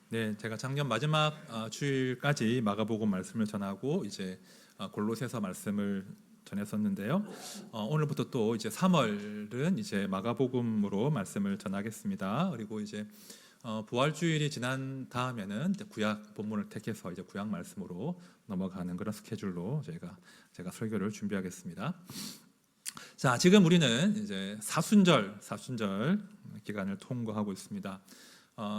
네, 제가 작년 마지막 주일까지 마가복음 말씀을 전하고 이제 골로새서 말씀을 전했었는데요. 오늘부터 또 이제 3월은 이제 마가복음으로 말씀을 전하겠습니다. 그리고 이제 부활주일이 지난 다음에는 이제 구약 본문을 택해서 이제 구약 말씀으로 넘어가는 그런 스케줄로 제가 설교를 준비하겠습니다. 자, 지금 우리는 이제 사순절 기간을 통과하고 있습니다.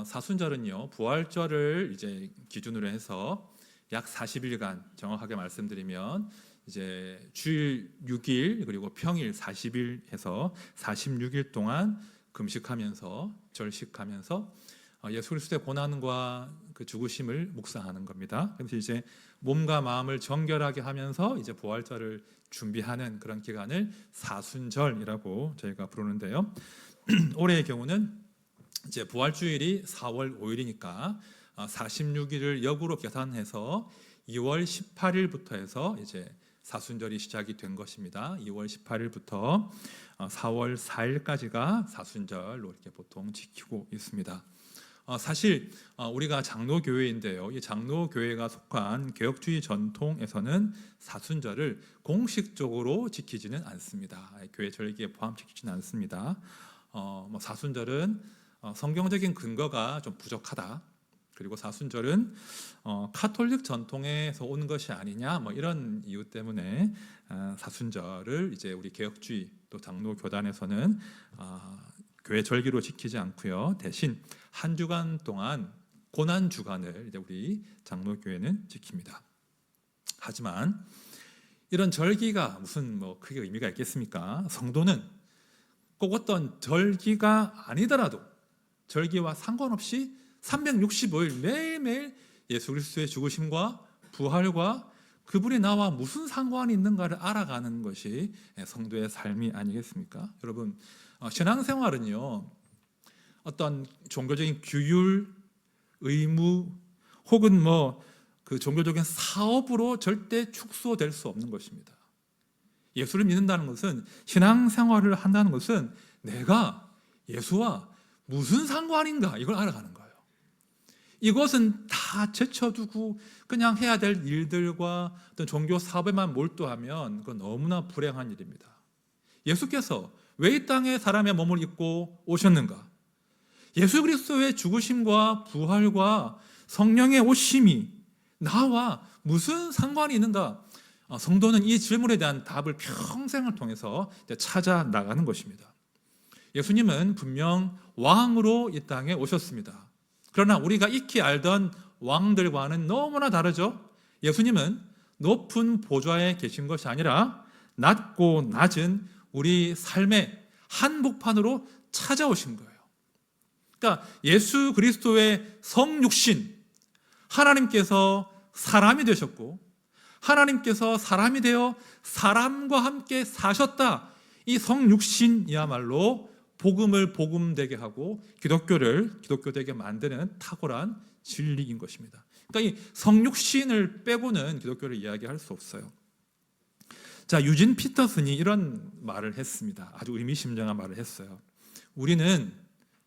사순절은요, 부활절을 이제 기준으로 해서 약 40일간 정확하게 말씀드리면 이제 주일 6일 그리고 평일 40일 해서 46일 동안 금식하면서 절식하면서 예수 그리스도의 고난과 그 죽으심을 묵상하는 겁니다. 그래서 이제 몸과 마음을 정결하게 하면서 이제 부활절을 준비하는 그런 기간을 사순절이라고 저희가 부르는데요. 올해의 경우는 이제 부활주일이 4월 5일이니까 46일을 역으로 계산해서 2월 18일부터 해서 이제 사순절이 시작이 된 것입니다. 2월 18일부터 4월 4일까지가 사순절로 이렇게 보통 지키고 있습니다. 사실 우리가 장로교회인데요. 이 장로교회가 속한 개혁주의 전통에서는 사순절을 공식적으로 지키지는 않습니다. 교회 절기에 포함시키지는 않습니다. 사순절은 성경적인 근거가 좀 부족하다. 그리고 사순절은 카톨릭 전통에서 온 것이 아니냐, 이런 이유 때문에 사순절을 이제 우리 개혁주의 또 장로 교단에서는 교회 절기로 지키지 않고요. 대신 한 주간 동안 고난 주간을 이제 우리 장로 교회는 지킵니다. 하지만 이런 절기가 무슨 크게 의미가 있겠습니까? 성도는 꼭 어떤 절기가 아니더라도 절기와 상관없이 365일 매일매일 예수 그리스도의 죽으심과 부활과 그분이 나와 무슨 상관이 있는가를 알아가는 것이 성도의 삶이 아니겠습니까? 여러분, 신앙생활은요, 어떤 종교적인 규율, 의무 혹은 그 종교적인 사업으로 절대 축소될 수 없는 것입니다. 예수를 믿는다는 것은, 신앙생활을 한다는 것은 내가 예수와 무슨 상관인가 이걸 알아가는 거예요. 이것은 다 제쳐두고 그냥 해야 될 일들과 어떤 종교 사업에만 몰두하면 그건 너무나 불행한 일입니다. 예수께서 왜 이 땅에 사람의 몸을 입고 오셨는가? 예수 그리스도의 죽으심과 부활과 성령의 오심이 나와 무슨 상관이 있는가? 성도는 이 질문에 대한 답을 평생을 통해서 찾아 나가는 것입니다. 예수님은 분명 왕으로 이 땅에 오셨습니다. 그러나 우리가 익히 알던 왕들과는 너무나 다르죠. 예수님은 높은 보좌에 계신 것이 아니라 낮고 낮은 우리 삶의 한복판으로 찾아오신 거예요. 그러니까 예수 그리스도의 성육신, 하나님께서 사람이 되셨고 하나님께서 사람이 되어 사람과 함께 사셨다. 이 성육신이야말로 복음을 복음되게 하고 기독교를 기독교되게 만드는 탁월한 진리인 것입니다. 그러니까 이 성육신을 빼고는 기독교를 이야기할 수 없어요. 자, 유진 피터슨이 이런 말을 했습니다. 아주 의미심장한 말을 했어요. 우리는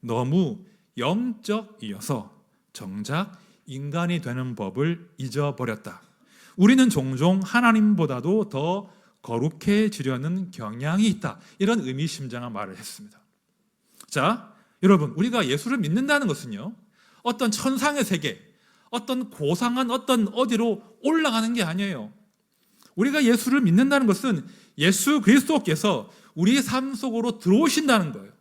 너무 영적이어서 정작 인간이 되는 법을 잊어버렸다. 우리는 종종 하나님보다도 더 거룩해지려는 경향이 있다. 이런 의미심장한 말을 했습니다. 자, 여러분, 우리가 예수를 믿는다는 것은요, 어떤 천상의 세계, 어떤 고상한 어떤 어디로 올라가는 게 아니에요. 우리가 예수를 믿는다는 것은 예수 그리스도께서 우리 삶 속으로 들어오신다는 거예요.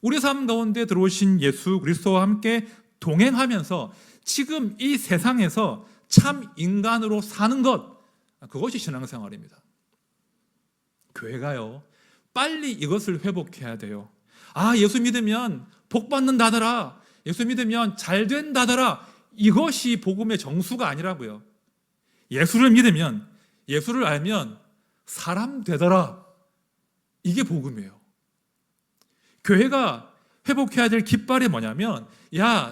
우리 삶 가운데 들어오신 예수 그리스도와 함께 동행하면서 지금 이 세상에서 참 인간으로 사는 것, 그것이 신앙생활입니다. 교회가요, 빨리 이것을 회복해야 돼요. 예수 믿으면 복 받는다더라, 예수 믿으면 잘 된다더라, 이것이 복음의 정수가 아니라고요. 예수를 믿으면, 예수를 알면 사람 되더라, 이게 복음이에요. 교회가 회복해야 될 깃발이 뭐냐면,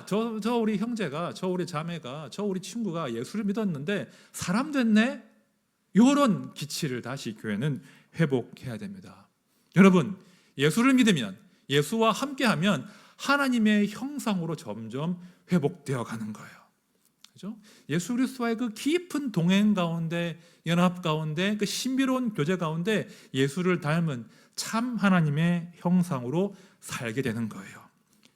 저 우리 형제가, 저 우리 자매가, 저 우리 친구가 예수를 믿었는데 사람 됐네? 이런 기치를 다시 교회는 회복해야 됩니다. 여러분, 예수를 믿으면, 예수와 함께하면 하나님의 형상으로 점점 회복되어 가는 거예요. 그렇죠? 예수 그리스도와의 그 깊은 동행 가운데, 연합 가운데, 그 신비로운 교제 가운데 예수를 닮은 참 하나님의 형상으로 살게 되는 거예요.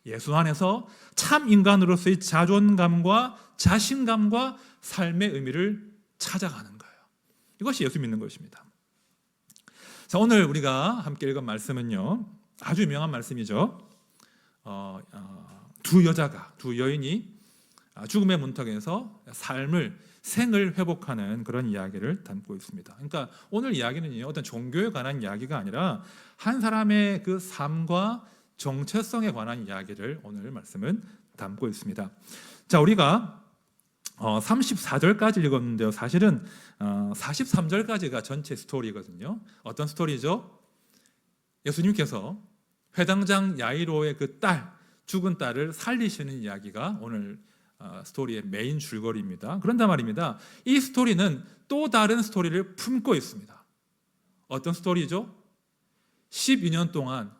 예수 안에서 참 인간으로서의 자존감과 자신감과 삶의 의미를 찾아가는 거예요. 이것이 예수 믿는 것입니다. 자, 오늘 우리가 함께 읽은 말씀은요, 아주 유명한 말씀이죠. 두 여인이 죽음의 문턱에서 생을 회복하는 그런 이야기를 담고 있습니다. 그러니까 오늘 이야기는요, 어떤 종교에 관한 이야기가 아니라 한 사람의 그 삶과 정체성에 관한 이야기를 오늘 말씀은 담고 있습니다. 자, 우리가 34절까지 읽었는데요, 사실은 43절까지가 전체 스토리거든요. 어떤 스토리죠? 예수님께서 회당장 야이로의 그 죽은 딸을 살리시는 이야기가 오늘 스토리의 메인 줄거리입니다. 그런단 말입니다. 이 스토리는 또 다른 스토리를 품고 있습니다. 어떤 스토리죠? 12년 동안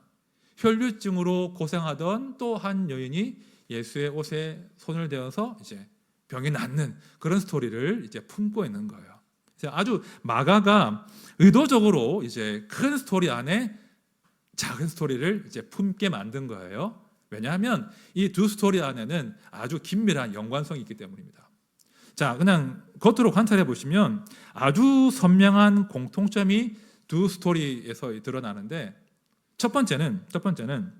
혈류증으로 고생하던 또 한 여인이 예수의 옷에 손을 대어서 이제 병이 낫는 그런 스토리를 이제 품고 있는 거예요. 아주 마가가 의도적으로 이제 큰 스토리 안에 작은 스토리를 이제 품게 만든 거예요. 왜냐하면 이 두 스토리 안에는 아주 긴밀한 연관성이 있기 때문입니다. 자, 그냥 겉으로 관찰해 보시면 아주 선명한 공통점이 두 스토리에서 드러나는데, 첫 번째는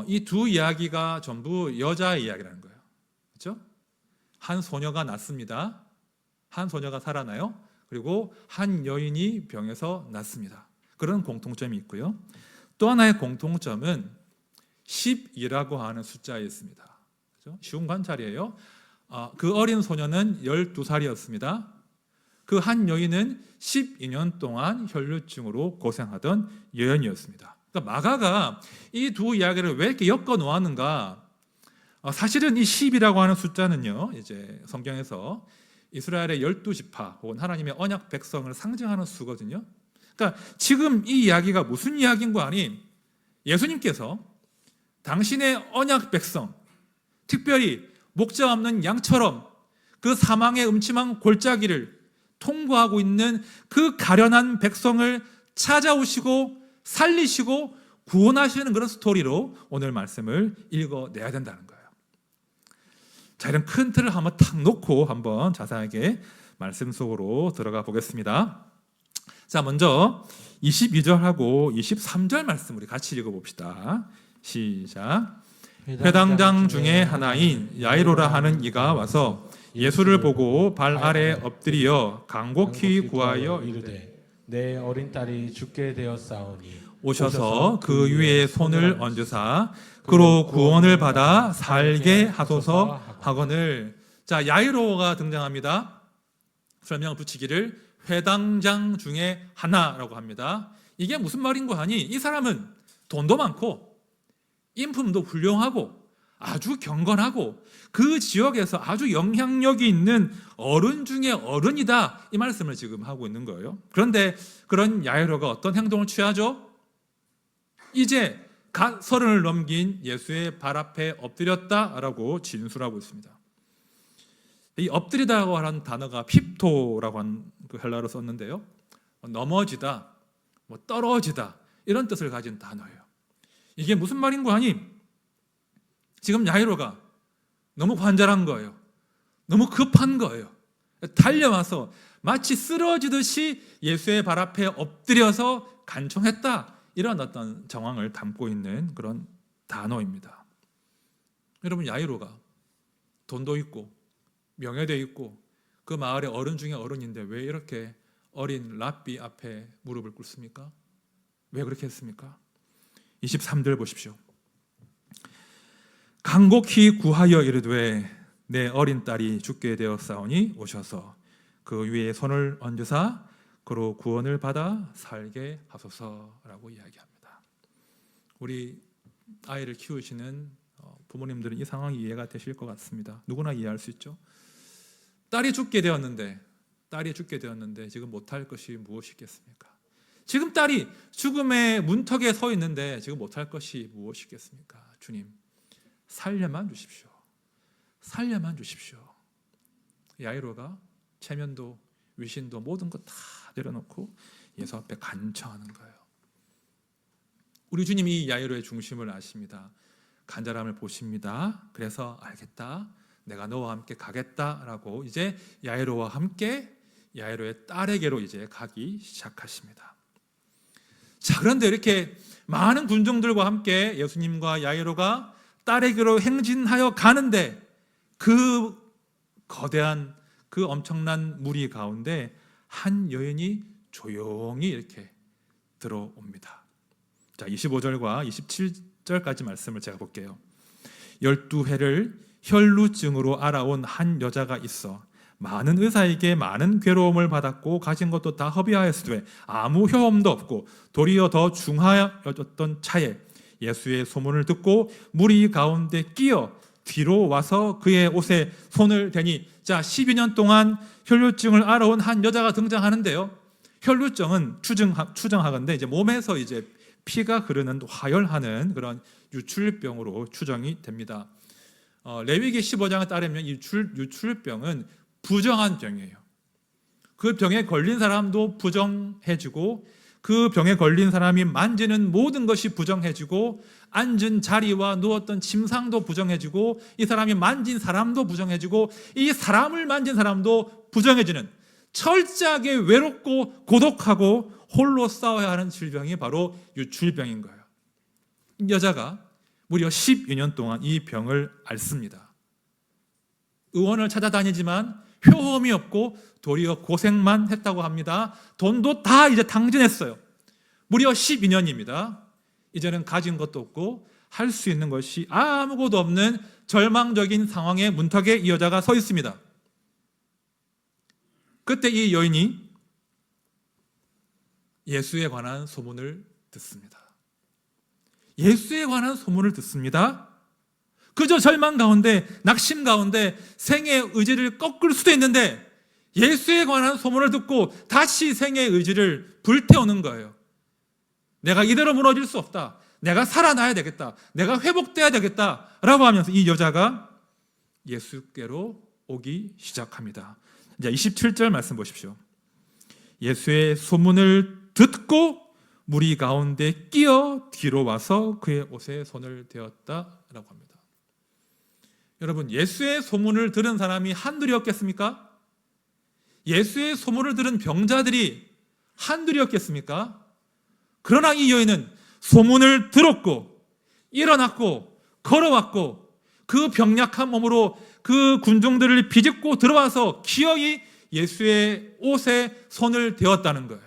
이 두 이야기가 전부 여자의 이야기라는 거예요. 그렇죠? 한 소녀가 낫습니다. 한 소녀가 살아나요. 그리고 한 여인이 병에서 낫습니다. 그런 공통점이 있고요. 또 하나의 공통점은 10이라고 하는 숫자에 있습니다. 그렇죠? 쉬운 관찰이에요. 그 어린 소녀는 12살이었습니다. 그 한 여인은 12년 동안 혈류증으로 고생하던 여인이었습니다. 그러니까 마가가 이 두 이야기를 왜 이렇게 엮어 놓았는가? 사실은 이 10이라고 하는 숫자는요, 이제 성경에서 이스라엘의 12지파 혹은 하나님의 언약 백성을 상징하는 수거든요. 그러니까 지금 이 이야기가 무슨 이야기인 거 아니? 예수님께서 당신의 언약 백성, 특별히 목자 없는 양처럼 그 사망의 음침한 골짜기를 통과하고 있는 그 가련한 백성을 찾아오시고 살리시고 구원하시는 그런 스토리로 오늘 말씀을 읽어내야 된다는 거예요. 자, 이런 큰 틀을 한번 탁 놓고 한번 자세하게 말씀 속으로 들어가 보겠습니다. 자, 먼저 22절하고 23절 말씀 우리 같이 읽어봅시다. 시작. 회당장 중에 하나인 야이로라 하는 이가 와서 예수를 보고 발 아래 엎드려 간곡히 구하여 이르되 내 어린 딸이 죽게 되었사오니 오셔서 그 위에 손을 얹으사 그로 구원을 받아 살게 하소서 하거늘. 자, 야이로가 등장합니다. 설명을 붙이기를 회당장 중에 하나라고 합니다. 이게 무슨 말인 거 아니? 이 사람은 돈도 많고 인품도 훌륭하고 아주 경건하고 그 지역에서 아주 영향력이 있는 어른 중에 어른이다, 이 말씀을 지금 하고 있는 거예요. 그런데 그런 야이로가 어떤 행동을 취하죠? 이제 갓 30을 넘긴 예수의 발 앞에 엎드렸다라고 진술하고 있습니다. 이 엎드리다라고 하는 단어가 핍토라고 하는 그 헬라어로 썼는데요, 넘어지다, 떨어지다, 이런 뜻을 가진 단어예요. 이게 무슨 말인 거 아니? 지금 야이로가 너무 관절한 거예요. 너무 급한 거예요. 달려와서 마치 쓰러지듯이 예수의 발 앞에 엎드려서 간청했다, 이런 어떤 정황을 담고 있는 그런 단어입니다. 여러분, 야이로가 돈도 있고 명예도 있고 그 마을의 어른 중에 어른인데 왜 이렇게 어린 랍비 앞에 무릎을 꿇습니까? 왜 그렇게 했습니까? 23절 보십시오. 간곡히 구하여 이르되 내 어린 딸이 죽게 되었사오니 오셔서 그 위에 손을 얹으사 그로 구원을 받아 살게 하소서라고 이야기합니다. 우리 아이를 키우시는 부모님들은 이 상황이 이해가 되실 것 같습니다. 누구나 이해할 수 있죠. 딸이 죽게 되었는데 지금 못할 것이 무엇이겠습니까? 지금 딸이 죽음의 문턱에 서 있는데 지금 못할 것이 무엇이겠습니까? 주님, 살려만 주십시오. 살려만 주십시오. 야이로가 체면도 위신도 모든 것 다 내려놓고 예수 앞에 간청하는 거예요. 우리 주님이 이 야이로의 중심을 아십니다. 간절함을 보십니다. 그래서 알겠다. 내가 너와 함께 가겠다라고 이제 야이로와 함께 야이로의 딸에게로 이제 가기 시작하십니다. 자, 그런데 이렇게 많은 군중들과 함께 예수님과 야이로가 딸에게로 행진하여 가는데 그 거대한 그 엄청난 무리 가운데 한 여인이 조용히 이렇게 들어옵니다. 자, 25절과 27절까지 말씀을 제가 볼게요. 12회를 혈루증으로 알아온 한 여자가 있어 많은 의사에게 많은 괴로움을 받았고 가진 것도 다 허비하였으되 아무 효험도 없고 도리어 더 중하여졌던 차에 예수의 소문을 듣고 무리 가운데 끼어 뒤로 와서 그의 옷에 손을 대니, 자, 12년 동안 혈루증을 알아온 한 여자가 등장하는데요. 혈루증은 추정하건대 이제 몸에서 이제 피가 흐르는 화열하는 그런 유출병으로 추정이 됩니다. 레위기 15장에 따르면 유출병은 부정한 병이에요. 그 병에 걸린 사람도 부정해지고 그 병에 걸린 사람이 만지는 모든 것이 부정해지고 앉은 자리와 누웠던 침상도 부정해지고 이 사람이 만진 사람도 부정해지고 이 사람을 만진 사람도 부정해지는 철저하게 외롭고 고독하고 홀로 싸워야 하는 질병이 바로 유출병인 거예요. 이 여자가 무려 12년 동안 이 병을 앓습니다. 의원을 찾아다니지만 효험이 없고 도리어 고생만 했다고 합니다. 돈도 다 이제 탕진했어요. 무려 12년입니다. 이제는 가진 것도 없고 할 수 있는 것이 아무것도 없는 절망적인 상황의 문턱에 이 여자가 서 있습니다. 그때 이 여인이 예수에 관한 소문을 듣습니다. 예수에 관한 소문을 듣습니다. 그저 절망 가운데, 낙심 가운데 생의 의지를 꺾을 수도 있는데 예수에 관한 소문을 듣고 다시 생의 의지를 불태우는 거예요. 내가 이대로 무너질 수 없다. 내가 살아나야 되겠다. 내가 회복돼야 되겠다. 라고 하면서 이 여자가 예수께로 오기 시작합니다. 이제 27절 말씀 보십시오. 예수의 소문을 듣고 무리 가운데 끼어 뒤로 와서 그의 옷에 손을 대었다라고 합니다. 여러분, 예수의 소문을 들은 사람이 한둘이었겠습니까? 예수의 소문을 들은 병자들이 한둘이었겠습니까? 그러나 이 여인은 소문을 들었고 일어났고 걸어왔고 그 병약한 몸으로 그 군중들을 비집고 들어와서 기어이 예수의 옷에 손을 대었다는 거예요.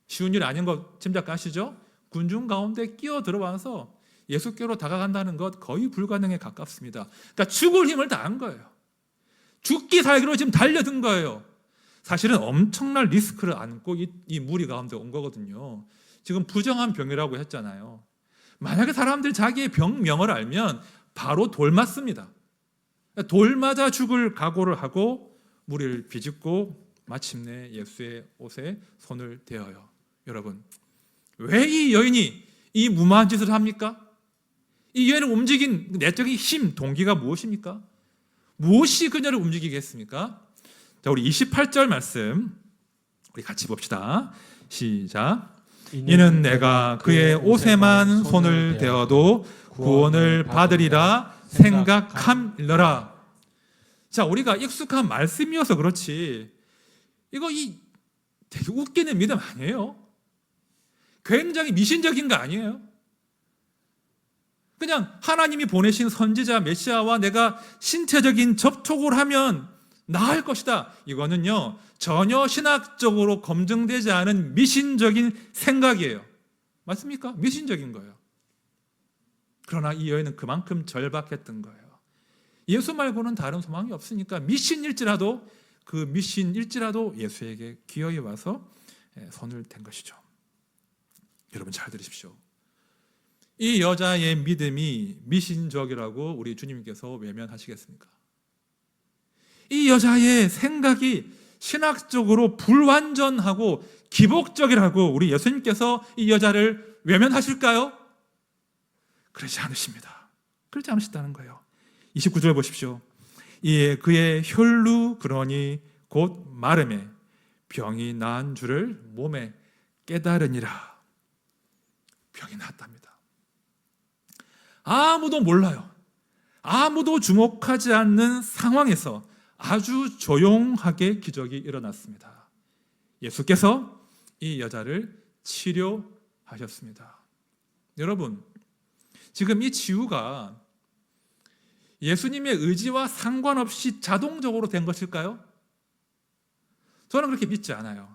쉬운 일 아닌 거 짐작하시죠? 군중 가운데 끼어 들어와서 예수께로 다가간다는 것 거의 불가능에 가깝습니다. 그러니까 죽을 힘을 다한 거예요. 죽기 살기로 지금 달려든 거예요. 사실은 엄청난 리스크를 안고 이 무리 가운데 온 거거든요. 지금 부정한 병이라고 했잖아요. 만약에 사람들 자기의 병명을 알면 바로 돌 맞습니다. 돌 맞아 죽을 각오를 하고 무리를 비집고 마침내 예수의 옷에 손을 대어요. 여러분, 왜 이 여인이 이 무모한 짓을 합니까? 이 여인을 움직인 내적인 힘, 동기가 무엇입니까? 무엇이 그녀를 움직이겠습니까? 자, 우리 28절 말씀 우리 같이 봅시다. 시작. 이는 내가 그의 옷에만 손을 대어도 구원을 받으리라 생각함이러라. 자, 우리가 익숙한 말씀이어서 그렇지 이거 되게 웃기는 믿음 아니에요? 굉장히 미신적인 거 아니에요? 그냥 하나님이 보내신 선지자 메시아와 내가 신체적인 접촉을 하면 나을 것이다. 이거는요, 전혀 신학적으로 검증되지 않은 미신적인 생각이에요. 맞습니까? 미신적인 거예요. 그러나 이 여인은 그만큼 절박했던 거예요. 예수 말고는 다른 소망이 없으니까 미신일지라도 예수에게 기어이 와서 손을 댄 것이죠. 여러분 잘 들으십시오. 이 여자의 믿음이 미신적이라고 우리 주님께서 외면하시겠습니까? 이 여자의 생각이 신학적으로 불완전하고 기복적이라고 우리 예수님께서 이 여자를 외면하실까요? 그러지 않으십니다. 그렇지 않으셨다는 거예요. 29절 보십시오. 이에 그의 혈루 그러니 곧 마름에 병이 나은 줄을 몸에 깨달으니라. 병이 나았답니다. 아무도 몰라요. 아무도 주목하지 않는 상황에서 아주 조용하게 기적이 일어났습니다. 예수께서 이 여자를 치료하셨습니다. 여러분, 지금 이 치유가 예수님의 의지와 상관없이 자동적으로 된 것일까요? 저는 그렇게 믿지 않아요.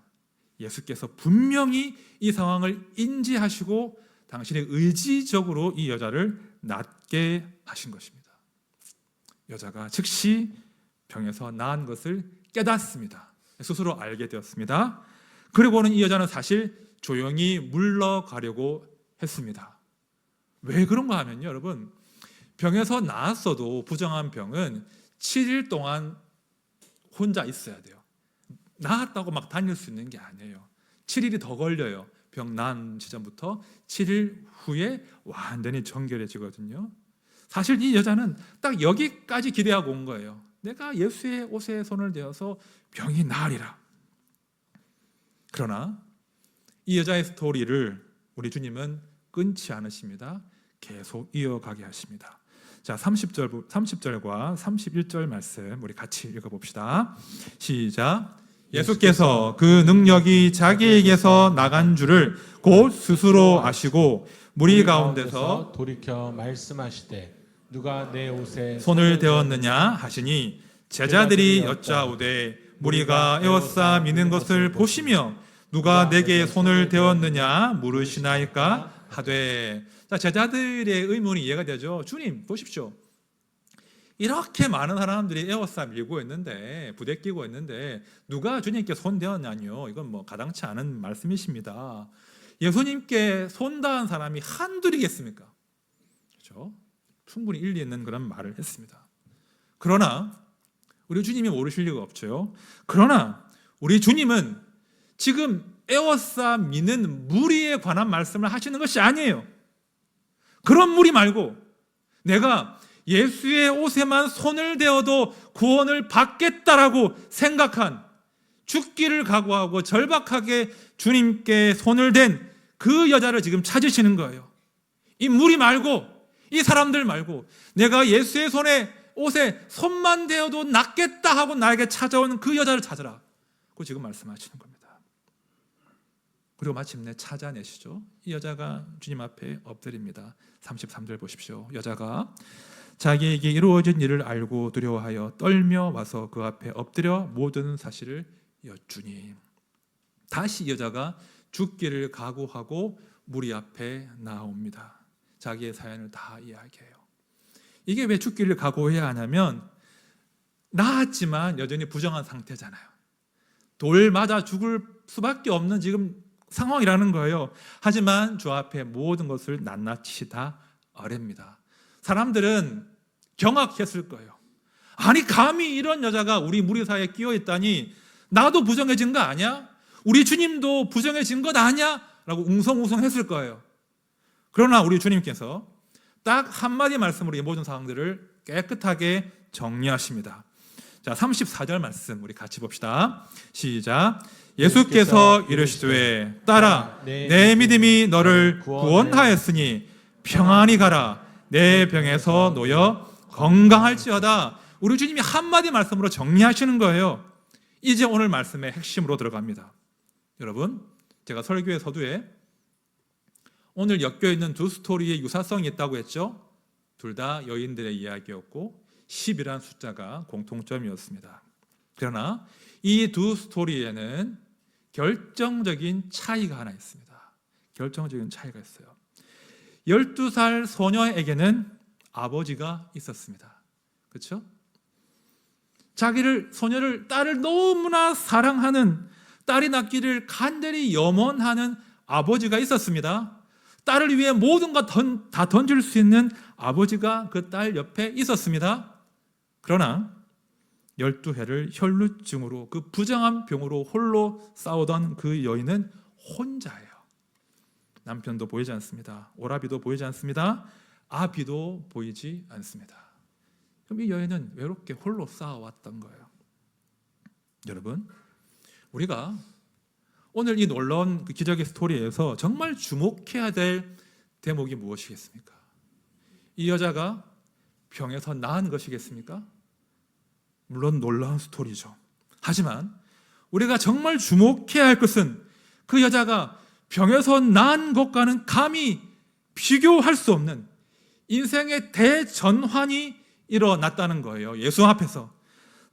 예수께서 분명히 이 상황을 인지하시고 당신의 의지적으로 이 여자를 낫게 하신 것입니다. 여자가 즉시 병에서 나은 것을 깨닫습니다. 스스로 알게 되었습니다. 그리고는 이 여자는 사실 조용히 물러가려고 했습니다. 왜 그런가 하면요, 여러분, 병에서 나았어도 부정한 병은 7일 동안 혼자 있어야 돼요. 나았다고 막 다닐 수 있는 게 아니에요. 7일이 더 걸려요. 병 나은 시점부터 7일 후에 완전히 정결해지거든요. 사실 이 여자는 딱 여기까지 기대하고 온 거예요. 내가 예수의 옷에 손을 대어서 병이 나으리라. 그러나 이 여자의 스토리를 우리 주님은 끊지 않으십니다. 계속 이어가게 하십니다. 자, 30절과 31절 말씀 우리 같이 읽어봅시다. 시작. 예수께서 그 능력이 자기에게서 나간 줄을 곧 스스로 아시고 무리 가운데서 돌이켜 말씀하시되 누가 내 옷에 손을 대었느냐 하시니 제자들이 여짜오되 무리가 에워싸 미는 것을 보시며 누가 내게 손을 대었느냐 물으시나이까 하되. 자, 제자들의 의문이 이해가 되죠. 주님 보십시오. 이렇게 많은 사람들이 에워싸 밀고 있는데 부대끼고 있는데 누가 주님께 손 대었냐뇨. 이건 뭐 가당치 않은 말씀이십니다. 예수님께 손 닿은 사람이 한둘이겠습니까? 그렇죠? 충분히 일리 있는 그런 말을 했습니다. 그러나 우리 주님이 모르실 리가 없죠. 그러나 우리 주님은 지금 에워싸 미는 무리에 관한 말씀을 하시는 것이 아니에요. 그런 무리 말고 내가 예수의 옷에만 손을 대어도 구원을 받겠다라고 생각한, 죽기를 각오하고 절박하게 주님께 손을 댄 그 여자를 지금 찾으시는 거예요. 이 무리 말고, 이 사람들 말고, 내가 예수의 옷에 손만 대어도 낫겠다 하고 나에게 찾아온 그 여자를 찾으라. 그 지금 말씀하시는 겁니다. 그리고 마침내 찾아내시죠. 이 여자가 주님 앞에 엎드립니다. 33절 보십시오. 여자가 자기에게 이루어진 일을 알고 두려워하여 떨며 와서 그 앞에 엎드려 모든 사실을 여쭈니. 다시 여자가 죽기를 각오하고 무리 앞에 나옵니다. 자기의 사연을 다 이야기해요. 이게 왜 죽기를 각오해야 하냐면 나았지만 여전히 부정한 상태잖아요. 돌 맞아 죽을 수밖에 없는 지금 상황이라는 거예요. 하지만 주 앞에 모든 것을 낱낱이 다 아뢰입니다. 사람들은 경악했을 거예요. 아니 감히 이런 여자가 우리 무리 사이에 끼어 있다니, 나도 부정해진 거 아니야? 우리 주님도 부정해진 것 아니야? 라고 웅성웅성했을 거예요. 그러나 우리 주님께서 딱 한마디 말씀으로 이 모든 상황들을 깨끗하게 정리하십니다. 자, 34절 말씀 우리 같이 봅시다. 시작. 예수께서 이르시되 딸아 내 믿음이 너를 구원하였으니 평안히 가라. 내 병에서 놓여 건강할지어다. 우리 주님이 한마디 말씀으로 정리하시는 거예요. 이제 오늘 말씀의 핵심으로 들어갑니다. 여러분, 제가 설교의 서두에 오늘 엮여 있는 두 스토리의 유사성이 있다고 했죠. 둘 다 여인들의 이야기였고 10이라는 숫자가 공통점이었습니다. 그러나 이 두 스토리에는 결정적인 차이가 하나 있습니다. 결정적인 차이가 있어요. 12살 소녀에게는 아버지가 있었습니다. 그렇죠? 딸을 너무나 사랑하는, 딸이 낳기를 간절히 염원하는 아버지가 있었습니다. 딸을 위해 모든 것 다 던질 수 있는 아버지가 그 딸 옆에 있었습니다. 그러나 12해를 혈루증으로 그 부정한 병으로 홀로 싸우던 그 여인은 혼자예요. 남편도 보이지 않습니다. 오라비도 보이지 않습니다. 아비도 보이지 않습니다. 그럼 이 여인은 외롭게 홀로 싸워왔던 거예요. 여러분, 우리가 오늘 이 놀라운 그 기적의 스토리에서 정말 주목해야 될 대목이 무엇이겠습니까? 이 여자가 병에서 나은 것이겠습니까? 물론 놀라운 스토리죠. 하지만 우리가 정말 주목해야 할 것은 그 여자가 병에서 나은 것과는 감히 비교할 수 없는 인생의 대전환이 일어났다는 거예요. 예수 앞에서.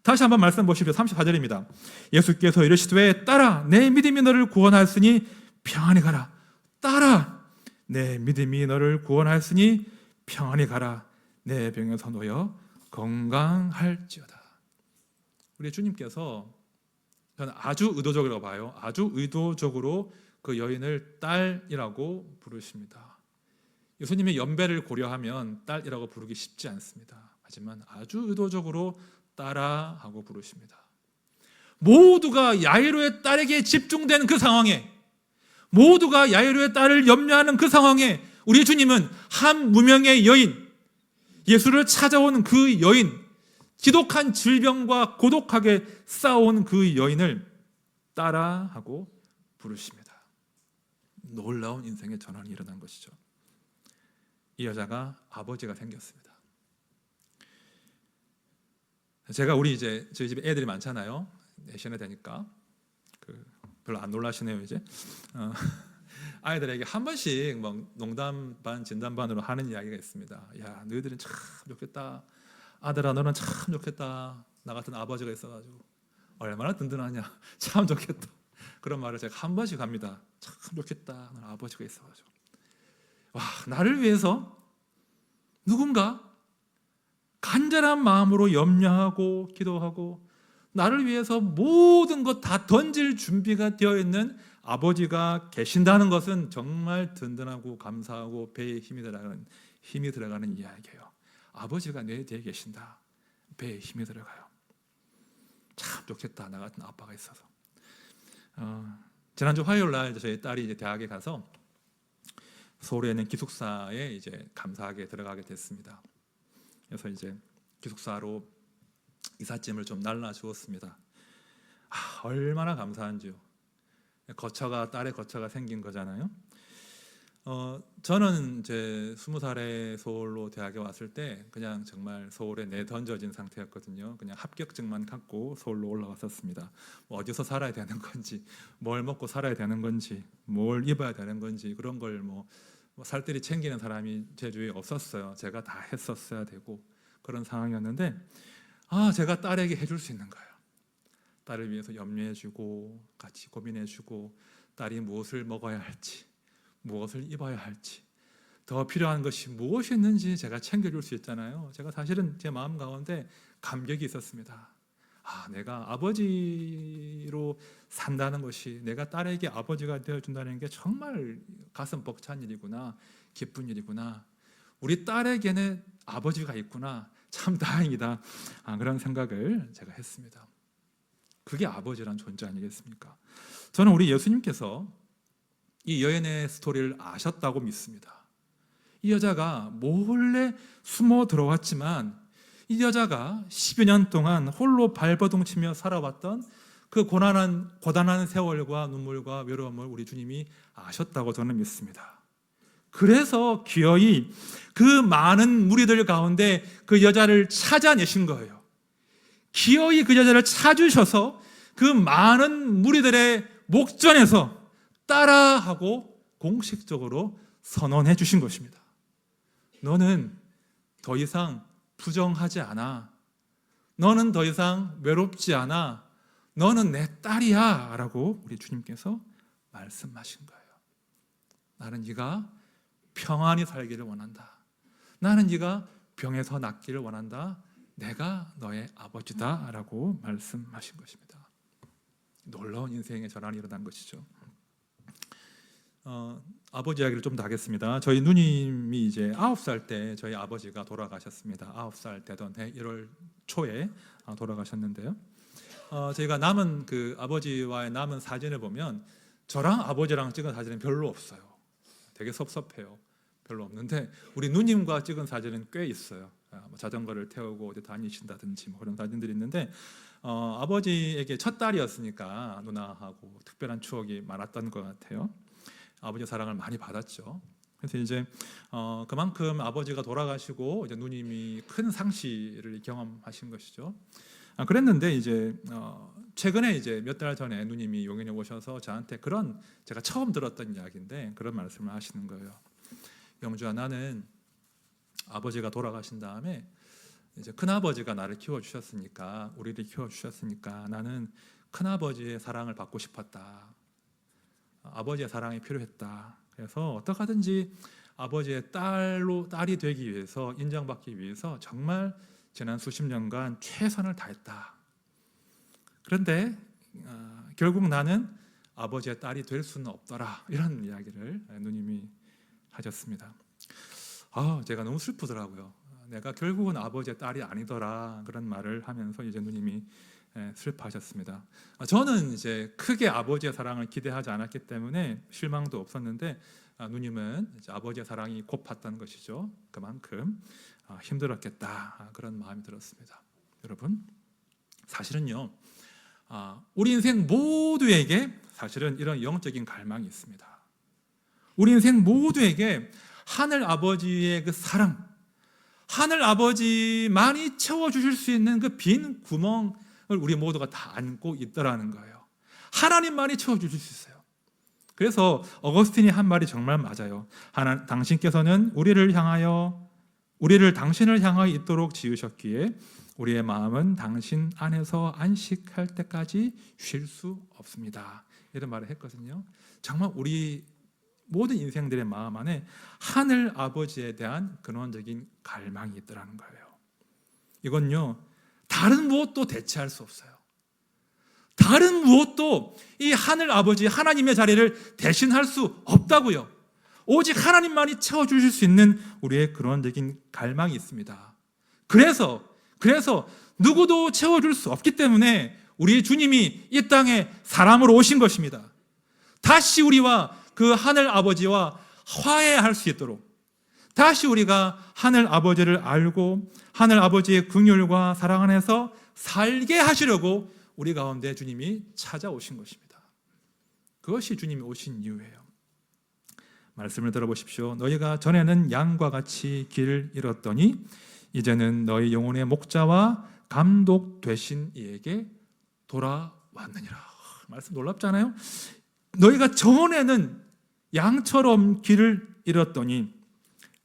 다시 한번 말씀 보십시오. 34절입니다. 예수께서 이르시되 딸아 내 믿음이 너를 구원하였으니 평안히 가라. 딸아 내 믿음이 너를 구원하였으니 평안히 가라. 내 병에서 놓여 건강할지어다. 우리 주님께서 저는 아주 의도적으로 봐요. 아주 의도적으로 그 여인을 딸이라고 부르십니다. 예수님의 연배를 고려하면 딸이라고 부르기 쉽지 않습니다. 하지만 아주 의도적으로 딸아 하고 부르십니다. 모두가 야이로의 딸에게 집중된 그 상황에, 모두가 야이로의 딸을 염려하는 그 상황에 우리 주님은 한 무명의 여인, 예수를 찾아온 그 여인, 지독한 질병과 고독하게 싸워온 그 여인을 딸아 하고 부르십니다. 놀라운 인생의 전환이 일어난 것이죠. 이 여자가 아버지가 생겼습니다. 제가 저희 집에 애들이 많잖아요. 내셔야 되니까 별로 안 놀라시네요 이제. 아이들에게 한 번씩 막 농담 반 진담 반으로 하는 이야기가 있습니다. 야, 너희들은 참 좋겠다. 아들아 너는 참 좋겠다. 나 같은 아버지가 있어가지고 얼마나 든든하냐. 참 좋겠다. 그런 말을 제가 한 번씩 합니다. 참 좋겠다. 나는 아버지가 있어가지고. 와, 나를 위해서 누군가 간절한 마음으로 염려하고 기도하고 나를 위해서 모든 것 다 던질 준비가 되어 있는 아버지가 계신다는 것은 정말 든든하고 감사하고 배에 힘이 들어가는 이야기예요. 아버지가 내 뒤에 계신다. 배에 힘이 들어가요. 참 좋겠다. 나 같은 아빠가 있어서. 지난주 화요일 날 저희 딸이 이제 대학에 가서 서울에 있는 기숙사에 이제 감사하게 들어가게 됐습니다. 그래서 이제 기숙사로 이삿짐을 좀 날라 주었습니다. 얼마나 감사한지요. 딸의 거처가 생긴 거잖아요. 저는 이제 20살에 서울로 대학에 왔을 때 그냥 정말 서울에 내던져진 상태였거든요. 그냥 합격증만 갖고 서울로 올라왔었습니다. 뭐 어디서 살아야 되는 건지, 뭘 먹고 살아야 되는 건지, 뭘 입어야 되는 건지 그런 걸 뭐 살뜰히 챙기는 사람이 제 주위에 없었어요. 제가 다 했었어야 되고 그런 상황이었는데 제가 딸에게 해줄 수 있는 거예요. 딸을 위해서 염려해주고 같이 고민해주고 딸이 무엇을 먹어야 할지 무엇을 입어야 할지 더 필요한 것이 무엇이 있는지 제가 챙겨줄 수 있잖아요. 제가 사실은 제 마음 가운데 감격이 있었습니다. 내가 아버지로 산다는 것이 내가 딸에게 아버지가 되어준다는 게 정말 가슴 벅찬 일이구나. 기쁜 일이구나. 우리 딸에게는 아버지가 있구나. 참 다행이다. 그런 생각을 제가 했습니다. 그게 아버지란 존재 아니겠습니까? 저는 우리 예수님께서 이 여인의 스토리를 아셨다고 믿습니다. 이 여자가 몰래 숨어 들어왔지만 이 여자가 10여 년 동안 홀로 발버둥치며 살아왔던 그 고단한 세월과 눈물과 외로움을 우리 주님이 아셨다고 저는 믿습니다. 그래서 기어이 그 많은 무리들 가운데 그 여자를 찾아내신 거예요. 기어이 그 여자를 찾으셔서 그 많은 무리들의 목전에서 따라하고 공식적으로 선언해 주신 것입니다. 너는 더 이상 부정하지 않아. 너는 더 이상 외롭지 않아. 너는 내 딸이야 라고 우리 주님께서 말씀하신 거예요. 나는 네가 평안히 살기를 원한다. 나는 네가 병에서 낫기를 원한다. 내가 너의 아버지다 라고 말씀하신 것입니다. 놀라운 인생의 전환이 일어난 것이죠. 아버지 이야기를 좀 더 하겠습니다. 저희 누님이 이제 9살 때 저희 아버지가 돌아가셨습니다. 9살 되던 해 1월 초에 돌아가셨는데요. 저희가 남은 그 아버지와의 남은 사진을 보면 저랑 아버지랑 찍은 사진은 별로 없어요. 되게 섭섭해요. 별로 없는데 우리 누님과 찍은 사진은 꽤 있어요. 자전거를 태우고 어디 다니신다든지 뭐 그런 사진들이 있는데 아버지에게 첫 딸이었으니까 누나하고 특별한 추억이 많았던 것 같아요. 아버지의 사랑을 많이 받았죠. 그래서 이제 그만큼 아버지가 돌아가시고 이제 누님이 큰 상실을 경험하신 것이죠. 그랬는데 이제 최근에 이제 몇 달 전에 누님이 용인에 오셔서 저한테 그런 제가 처음 들었던 이야기인데 그런 말씀을 하시는 거예요. 영주야, 나는 아버지가 돌아가신 다음에 이제 큰아버지가 나를 키워주셨으니까 우리를 키워주셨으니까 나는 큰아버지의 사랑을 받고 싶었다. 아버지의 사랑이 필요했다. 그래서 어떻게 하든지 아버지의 딸이 되기 위해서 인정받기 위해서 정말 지난 수십 년간 최선을 다했다. 그런데 결국 나는 아버지의 딸이 될 수는 없더라. 이런 이야기를 누님이 하셨습니다. 제가 너무 슬프더라고요. 내가 결국은 아버지의 딸이 아니더라. 그런 말을 하면서 이제 누님이 슬퍼하셨습니다. 저는 이제 크게 아버지의 사랑을 기대하지 않았기 때문에 실망도 없었는데 누님은 이제 아버지의 사랑이 고팠던 것이죠. 그만큼 힘들었겠다. 그런 마음이 들었습니다. 여러분, 사실은요, 우리 인생 모두에게 사실은 이런 영적인 갈망이 있습니다. 우리 인생 모두에게 하늘 아버지의 그 사랑, 하늘 아버지만이 채워주실 수 있는 그 빈 구멍을 우리 모두가 다 안고 있더라는 거예요. 하나님만이 채워주실 수 있어요. 그래서 어거스틴이 한 말이 정말 맞아요. 당신께서는 우리를 당신을 향하여 있도록 지으셨기에 우리의 마음은 당신 안에서 안식할 때까지 쉴 수 없습니다. 이런 말을 했거든요. 정말 우리 모든 인생들의 마음 안에 하늘 아버지에 대한 근원적인 갈망이 있더라는 거예요. 이건요, 다른 무엇도 대체할 수 없어요. 다른 무엇도 이 하늘 아버지 하나님의 자리를 대신할 수 없다고요. 오직 하나님만이 채워주실 수 있는 우리의 근원적인 갈망이 있습니다. 그래서 누구도 채워줄 수 없기 때문에 우리 주님이 이 땅에 사람으로 오신 것입니다. 다시 우리와 그 하늘 아버지와 화해할 수 있도록, 다시 우리가 하늘 아버지를 알고 하늘 아버지의 긍휼과 사랑 안에서 살게 하시려고 우리 가운데 주님이 찾아오신 것입니다. 그것이 주님이 오신 이유예요. 말씀을 들어보십시오. 너희가 전에는 양과 같이 길을 잃었더니 이제는 너희 영혼의 목자와 감독 되신 이에게 돌아왔느니라. 말씀 놀랍잖아요. 너희가 전에는 양처럼 길을 잃었더니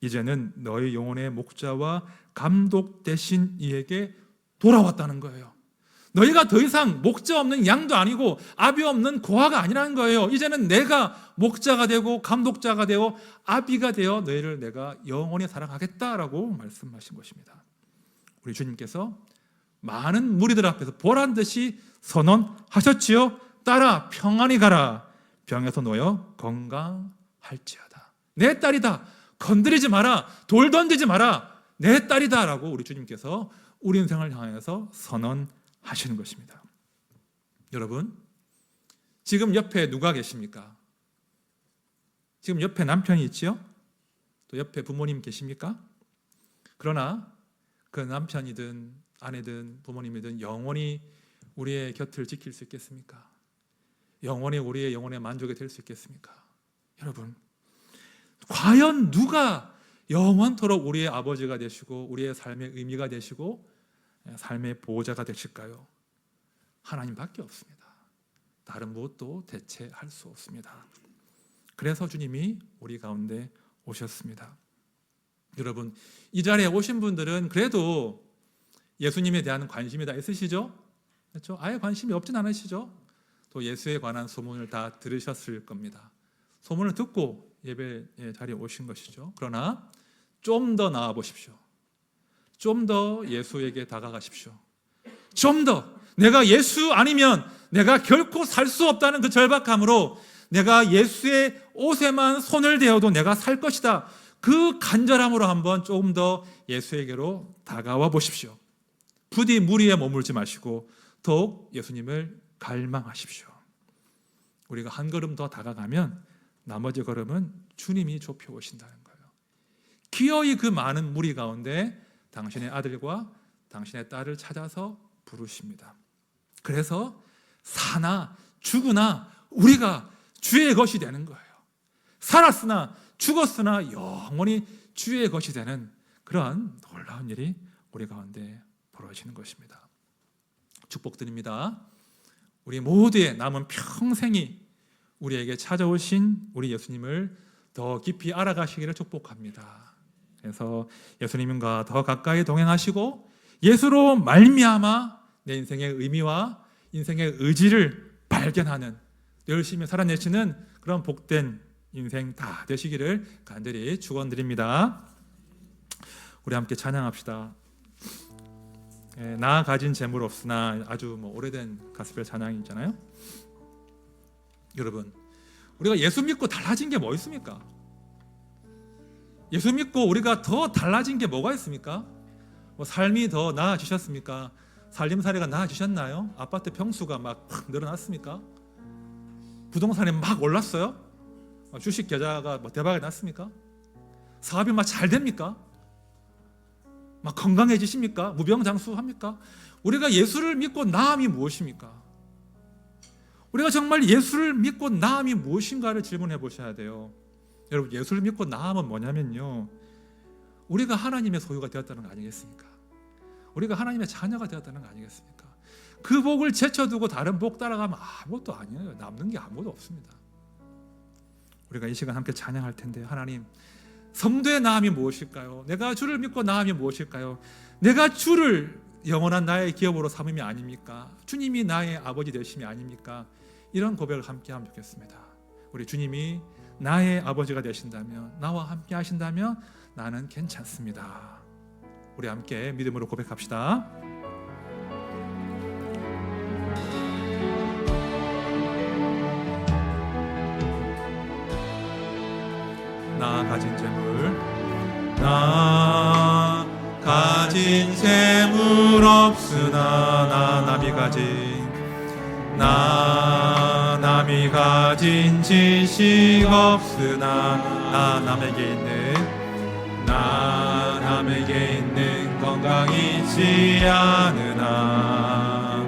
이제는 너희 영혼의 목자와 감독 되신 이에게 돌아왔다는 거예요. 너희가 더 이상 목자 없는 양도 아니고 아비 없는 고아가 아니라는 거예요. 이제는 내가 목자가 되고 감독자가 되어 아비가 되어 너희를 내가 영원히 사랑하겠다라고 말씀하신 것입니다. 우리 주님께서 많은 무리들 앞에서 보란듯이 선언하셨지요. 따라 평안히 가라. 병에서 놓여 건강할지어다. 내 딸이다. 건드리지 마라. 돌 던지지 마라. 내 딸이다 라고 우리 주님께서 우리 인생을 향해서 선언하시는 것입니다. 여러분, 지금 옆에 누가 계십니까? 지금 옆에 남편이 있지요? 또 옆에 부모님 계십니까? 그러나 그 남편이든 아내든 부모님이든 영원히 우리의 곁을 지킬 수 있겠습니까? 영원히 우리의 영혼의 만족이 될 수 있겠습니까? 여러분, 과연 누가 영원토록 우리의 아버지가 되시고 우리의 삶의 의미가 되시고 삶의 보호자가 되실까요? 하나님밖에 없습니다. 다른 무엇도 대체할 수 없습니다. 그래서 주님이 우리 가운데 오셨습니다. 여러분, 이 자리에 오신 분들은 그래도 예수님에 대한 관심이 다 있으시죠? 그렇죠? 아예 관심이 없진 않으시죠? 또 예수에 관한 소문을 다 들으셨을 겁니다. 소문을 듣고 예배 자리에 오신 것이죠. 그러나 좀 더 나아 보십시오. 좀 더 예수에게 다가가십시오. 좀 더 내가 예수 아니면 내가 결코 살 수 없다는 그 절박함으로 내가 예수의 옷에만 손을 대어도 내가 살 것이다. 그 간절함으로 한번 조금 더 예수에게로 다가와 보십시오. 부디 무리에 머물지 마시고 더욱 예수님을 갈망하십시오. 우리가 한 걸음 더 다가가면 나머지 걸음은 주님이 좁혀 오신다는 거예요. 기어이 그 많은 무리 가운데 당신의 아들과 당신의 딸을 찾아서 부르십니다. 그래서 사나 죽으나 우리가 주의 것이 되는 거예요. 살았으나 죽었으나 영원히 주의 것이 되는 그러한 놀라운 일이 우리 가운데 벌어지는 것입니다. 축복드립니다. 우리 모두의 남은 평생이 우리에게 찾아오신 우리 예수님을 더 깊이 알아가시기를 축복합니다. 그래서 예수님과 더 가까이 동행하시고 예수로 말미암아 내 인생의 의미와 인생의 의지를 발견하는, 열심히 살아내시는 그런 복된 인생 다 되시기를 간절히 축원드립니다. 우리 함께 찬양합시다. 나 가진 재물 없으나, 아주 오래된 가스펠 찬양이잖아요. 여러분, 우리가 예수 믿고 달라진 게 뭐 있습니까? 예수 믿고 우리가 더 달라진 게 뭐가 있습니까? 삶이 더 나아지셨습니까? 살림살이가 나아지셨나요? 아파트 평수가 막 늘어났습니까? 부동산이 막 올랐어요? 주식 계좌가 대박이 났습니까? 사업이 막 잘 됩니까? 막 건강해지십니까? 무병장수합니까? 우리가 예수를 믿고 나음이 무엇입니까? 우리가 정말 예수를 믿고 나음이 무엇인가를 질문해 보셔야 돼요. 여러분, 예수를 믿고 나음은 뭐냐면요, 우리가 하나님의 소유가 되었다는 거 아니겠습니까? 우리가 하나님의 자녀가 되었다는 거 아니겠습니까? 그 복을 제쳐두고 다른 복 따라가면 아무것도 아니에요. 남는 게 아무것도 없습니다. 우리가 이 시간 함께 찬양할 텐데, 하나님, 성도의 나음이 무엇일까요? 내가 주를 믿고 나음이 무엇일까요? 내가 주를 영원한 나의 기업으로 삼음이 아닙니까? 주님이 나의 아버지 되심이 아닙니까? 이런 고백을 함께 하면 좋겠습니다. 우리 주님이 나의 아버지가 되신다면, 나와 함께 하신다면 나는 괜찮습니다. 우리 함께 믿음으로 고백합시다. 나 가진 재물, 나 가진 재물 없으나, 나 남이 가진 지식 없으나, 나 남에게 있는 건강이 있지 않으나,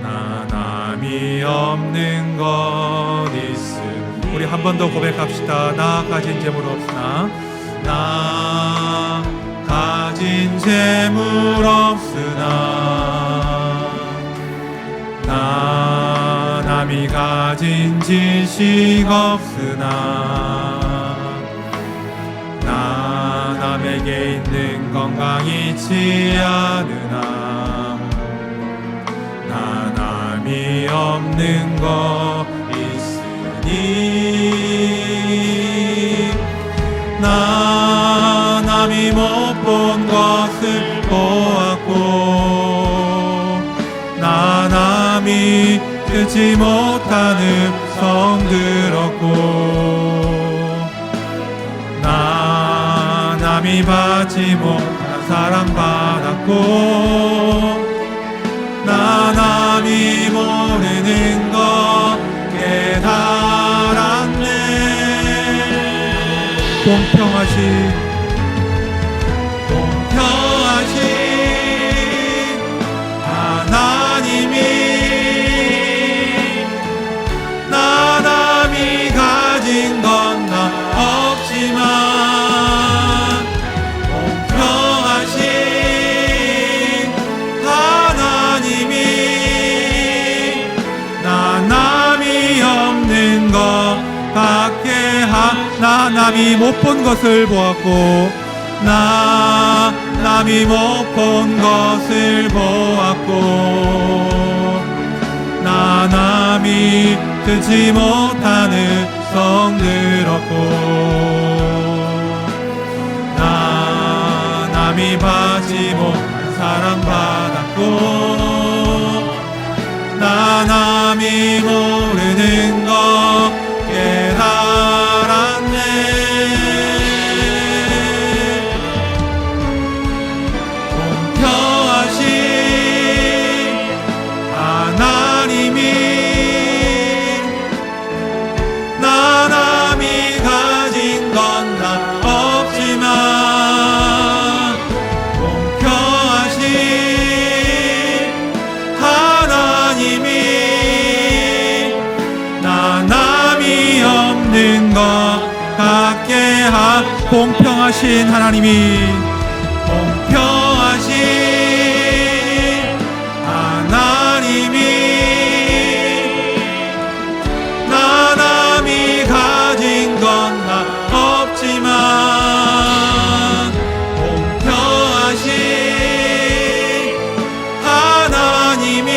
나 남이 없는 것 있음. 우리 한 번 더 고백합시다. 나 가진 재물 없으나, 나 가진 재물 없으나, 나 남이 가진 지식 없으나, 나 남에게 있는 건강이 있지 않으나, 나 남이 없는 것 있으니, 나 남이 못 본 것을 보았고, 나 남이 듣지 못한 음성 들었고, 나 남이 받지 못한 사랑 받았고, 나 남이 모르는 것 깨달았네. 공평하신 하나님이 나 남이 가진 건 나 없지만, 공평하신 하나님이 나 남이 없는 것 밖에 나 남이 못 본 것을 보았고, 나 남이 못 본 것을 보았고, 나 남이 듣지 못한 음성 들었고, 나 남이 받지 못한 사랑 받았고, 나 남이 모르는 것 갖게 공평하신 하나님이 공평하신 하나님이 나 남이 가진 건 나 없지만 공평하신 하나님이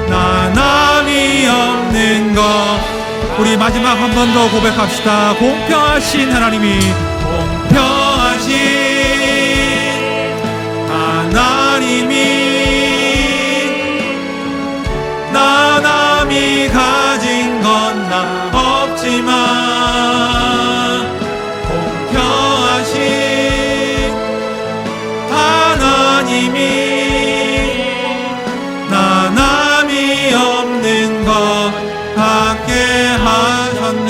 나 남이 없는 것. 우리 마지막 한 번 더 고백합시다. 공평하신 하나님이 공평하신 하나님이 나 남이 가진 건 나 없지만 공평하신 하나님이 나 남이 없는 것 갖게 하셨네.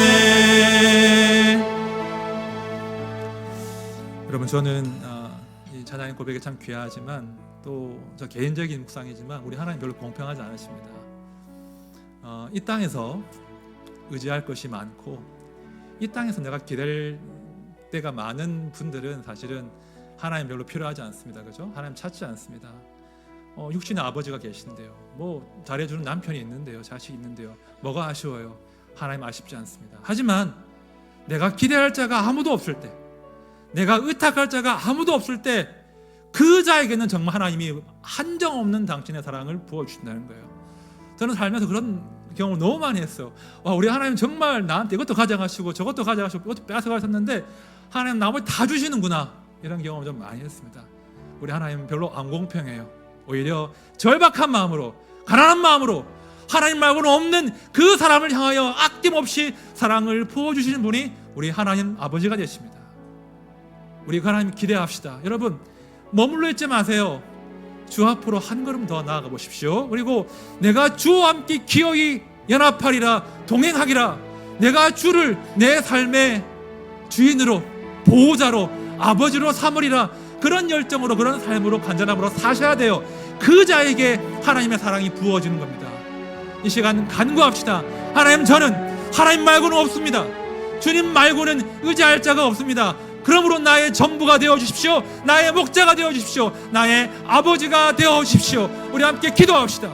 여러분, 저는 이 찬양의 고백이 참 귀하지만 또 저 개인적인 묵상이지만 우리 하나님 별로 공평하지 않으십니다. 이 땅에서 의지할 것이 많고 이 땅에서 내가 기댈 때가 많은 분들은 사실은 하나님 별로 필요하지 않습니다. 그죠? 하나님 찾지 않습니다. 육신의 아버지가 계신데요, 뭐 잘해주는 남편이 있는데요, 자식이 있는데요, 뭐가 아쉬워요? 하나님 아쉽지 않습니다. 하지만 내가 기대할 자가 아무도 없을 때, 내가 의탁할 자가 아무도 없을 때 그 자에게는 정말 하나님이 한정없는 당신의 사랑을 부어주신다는 거예요. 저는 살면서 그런 경험을 너무 많이 했어요. 와, 우리 하나님 정말 나한테 이것도 가져가시고 저것도 가져가시고 이것도 뺏어가셨는데 하나님 나머지 다 주시는구나, 이런 경험을 좀 많이 했습니다. 우리 하나님 별로 안 공평해요. 오히려 절박한 마음으로, 가난한 마음으로 하나님 말고는 없는 그 사람을 향하여 아낌없이 사랑을 부어주시는 분이 우리 하나님 아버지가 되십니다. 우리 그 하나님 기대합시다. 여러분, 머물러 있지 마세요. 주 앞으로 한 걸음 더 나아가 보십시오. 그리고 내가 주와 함께 기어이 연합하리라, 동행하리라, 내가 주를 내 삶의 주인으로, 보호자로, 아버지로 삼으리라, 그런 열정으로, 그런 삶으로, 간절함으로 사셔야 돼요. 그 자에게 하나님의 사랑이 부어지는 겁니다. 이 시간 간구합시다. 하나님, 저는 하나님 말고는 없습니다. 주님 말고는 의지할 자가 없습니다. 그러므로 나의 전부가 되어주십시오. 나의 목자가 되어주십시오. 나의 아버지가 되어주십시오. 우리 함께 기도합시다.